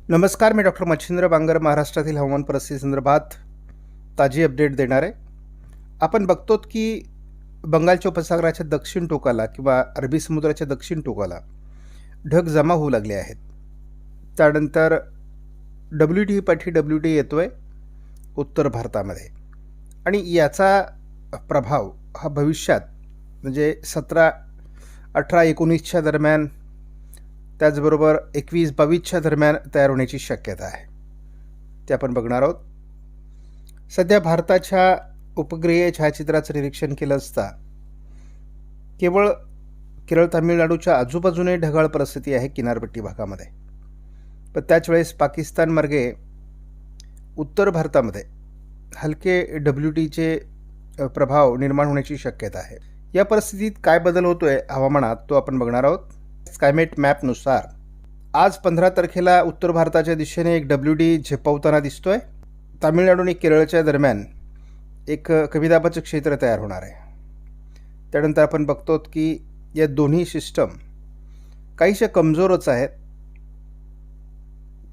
नमस्कार, मी डॉक्टर मच्छिंद्र बांगर महाराष्ट्रातील हवामान परिस्थितीसंदर्भात ताजी अपडेट देणार आहे. आपण बघतो की बंगालच्या उपसागराच्या दक्षिण टोकाला किंवा अरबी समुद्राच्या दक्षिण टोकाला ढग जमा होऊ लागले आहेत. त्यानंतर WD पाठी WD येतोय उत्तर भारतामध्ये आणि याचा प्रभाव हा भविष्यात म्हणजे 17, 18, 19च्या दरम्यान, त्याचबरोबर 21, 22च्या दरम्यान तयार होण्याची शक्यता आहे. ते आपण बघणार आहोत. सध्या भारताच्या उपग्रहीय छायाचित्राचं निरीक्षण केलं असता केवळ केरळ तामिळनाडूच्या आजूबाजूने ढगाळ परिस्थिती आहे किनारपट्टी भागामध्ये, पण त्याच वेळेस पाकिस्तान मार्गे उत्तर भारतामध्ये हलके WDचे प्रभाव निर्माण होण्याची शक्यता आहे. या परिस्थितीत काय बदल होतोय हवामानात तो आपण बघणार आहोत. स्कायमेट मॅपनुसार आज 15 तारखेला उत्तर भारताच्या दिशेने एक WD झेपावताना दिसतोय. तामिळनाडू आणि केरळच्या दरम्यान एक कमी दाबाचं क्षेत्र तयार होणार आहे. त्यानंतर आपण बघतो की या दोन्ही सिस्टम काहीशा कमजोरच आहेत,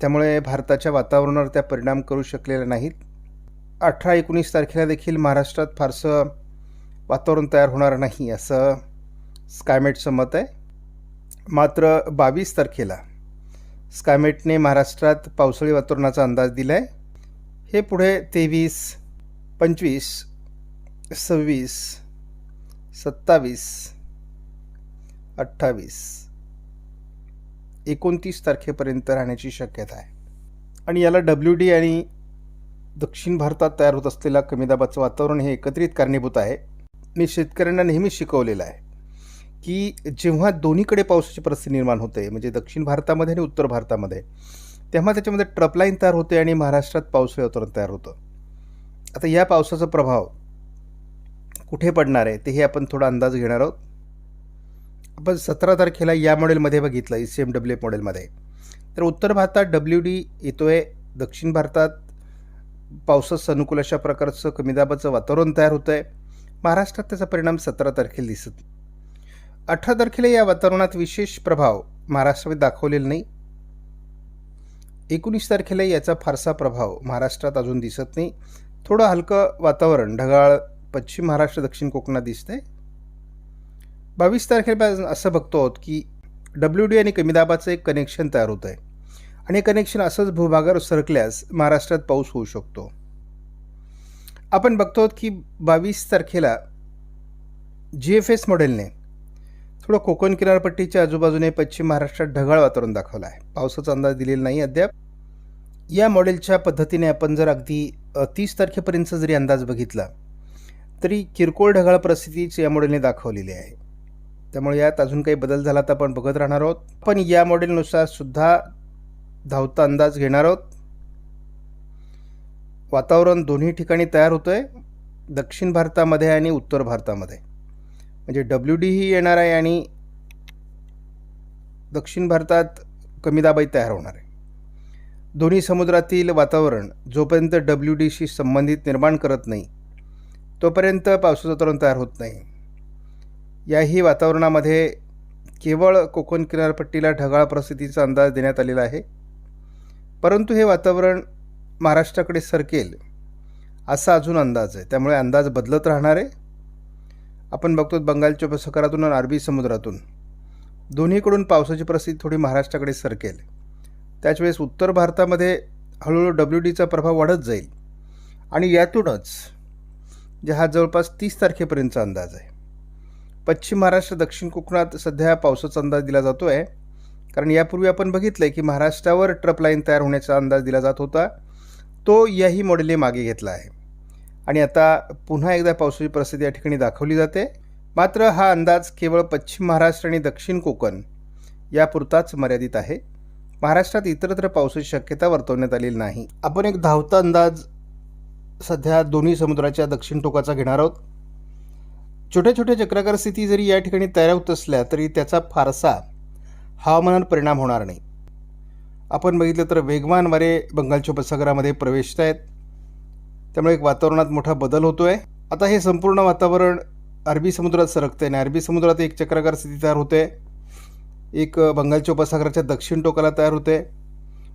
त्यामुळे भारताच्या वातावरणावर त्या परिणाम करू शकलेल्या नाहीत. 18-19 तारखेला देखील महाराष्ट्रात फारसं वातावरण तयार होणार नाही असं स्कायमेटचं मत आहे. मात्र 22 तारखेला स्कायमेटने महाराष्ट्रात पावसाळी वातावरणाचा अंदाज दिला आहे. हे पुढे 23, 25, 26, 27, 28, 29 तारखेपर्यंत राहण्याची शक्यता आहे. आणि याला WD आणि दक्षिण भारतात तयार होत असलेलं कमी दाबाचं वातावरण हे एकत्रित कारणीभूत आहे. मी शेतकऱ्यांना नेहमीच शिकवलेलं आहे की जेव्हा दोन्हीकडे पावसाची परिस्थिती निर्माण होते, म्हणजे दक्षिण भारतामध्ये आणि उत्तर भारतामध्ये, तेव्हा त्याच्यामध्ये ट्रपलाईन तयार होते आणि महाराष्ट्रात पावसाळी वातावरण तयार होतं. आता या पावसाचा प्रभाव कुठे पडणार आहे तेही आपण थोडा अंदाज घेणार आहोत. आपण 17 तारखेला या मॉडेलमध्ये बघितलं, ECMWF मॉडेलमध्ये, तर उत्तर भारतात WD येतोय, दक्षिण भारतात पावसास अनुकूल अशा प्रकारचं कमी दाबाचं वातावरण तयार होतं आहे. महाराष्ट्रात त्याचा परिणाम 17 तारखेला दिसत. 18 तारखेला या वातावरणात विशेष प्रभाव महाराष्ट्रामध्ये दाखवलेला नाही. 19 तारखेला याचा फारसा प्रभाव महाराष्ट्रात अजून दिसत नाही. थोडं हलकं वातावरण ढगाळ पश्चिम महाराष्ट्र, दक्षिण कोकणात दिसतंय. 22 तारखेला असं बघतो आहोत की WD आणि कमी दाबाचं एक कनेक्शन तयार होतं आहे आणि हे कनेक्शन असंच भूभागावर सरकल्यास महाराष्ट्रात पाऊस होऊ शकतो. आपण बघतो की 22 तारखेला GFS मॉडेलने थोडं कोकण किनारपट्टीच्या आजूबाजूने पश्चिम महाराष्ट्रात ढगाळ वातावरण दाखवलं आहे. पावसाचा अंदाज दिलेला नाही अद्याप. या मॉडेलच्या पद्धतीने आपण जर अगदी 30 तारखेपर्यंतचा जरी अंदाज बघितला तरी किरकोळ ढगाळ परिस्थितीच या मॉडेलने दाखवलेली आहे. त्यामुळे यात अजून काही बदल झाला तर आपण बघत राहणार आहोत. पण या मॉडेलनुसार सुद्धा धावता अंदाज घेणार आहोत. वातावरण दोन्ही ठिकाणी तयार होतं आहे, दक्षिण भारतामध्ये आणि उत्तर भारतामध्ये. म्हणजे WD ही येणार आहे आणि दक्षिण भारतात कमी दाबाही तयार होणार आहे. दोन्ही समुद्रातील वातावरण जोपर्यंत WDशी संबंधित निर्माण करत नाही तोपर्यंत पावसाचं वातावरण तयार होत नाही. याही वातावरणामध्ये केवळ कोकण किनारपट्टीला ढगाळ परिस्थितीचा अंदाज देण्यात आलेला आहे, परंतु हे वातावरण महाराष्ट्राकडे सरकेल असा अजून अंदाज आहे. त्यामुळे अंदाज बदलत राहणार आहे. आपण बघतो बंगालच्या उपसागरातून आणि अरबी समुद्रातून दोन्हीकडून पावसाची परिस्थिती थोडी महाराष्ट्राकडे सरकेल. त्याचवेळेस उत्तर भारतामध्ये हळूहळू WDचा प्रभाव वाढत जाईल आणि यातूनच जे हा जवळपास 30 तारखेपर्यंतचा अंदाज आहे. पश्चिम महाराष्ट्र, दक्षिण कोकणात सध्या पावसाचा अंदाज दिला जातो आहे, कारण यापूर्वी आपण बघितलं आहे की महाराष्ट्रावर ट्रपलाईन तयार होण्याचा अंदाज दिला जात होता. तो याही मॉडेलने मागे घेतला आहे आणि आता पुन्हा एकदा पावसाची परिस्थिती या ठिकाणी दाखवली जाते. मात्र हा अंदाज केवळ पश्चिम महाराष्ट्र आणि दक्षिण कोकण यापुरताच मर्यादित आहे. महाराष्ट्रात इतरत्र पावसाची शक्यता वर्तवण्यात आलेली नाही. आपण एक धावता अंदाज सध्या दोन्ही समुद्राच्या दक्षिण टोकाचा घेणार आहोत. छोट्या छोट्या चक्राकार स्थिती जरी या ठिकाणी तयार होत असल्या तरी त्याचा फारसा हवामानावर परिणाम होणार नाही. आपण बघितलं तर वेगवान वारे बंगालच्या उपसागरामध्ये प्रवेशत आहेत, त्यामुळे एक वातावरणात मोठा बदल होतो आहे. आता हे संपूर्ण वातावरण अरबी समुद्रात सरकते आणि अरबी समुद्रात एक चक्राकार स्थिती तयार होते, एक बंगालच्या उपसागराच्या दक्षिण टोकाला तयार होते.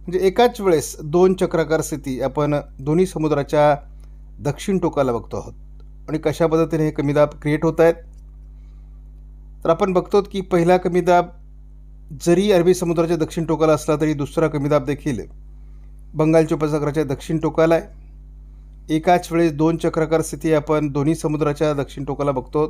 म्हणजे एकाच वेळेस दोन चक्राकार स्थिती आपण दोन्ही समुद्राच्या दक्षिण टोकाला बघतो आहोत. आणि कशा पद्धतीने हे कमी दाब क्रिएट होत आहेत, तर आपण बघतो की पहिला कमी दाब जरी अरबी समुद्राच्या दक्षिण टोकाला असला तरी दुसरा कमी दाब देखील बंगालच्या उपसागराच्या दक्षिण टोकाला आहे. एकाच वेळेस दोन चक्राकार स्थिती आपण दोन्ही समुद्राच्या दक्षिण टोकाला बघतो.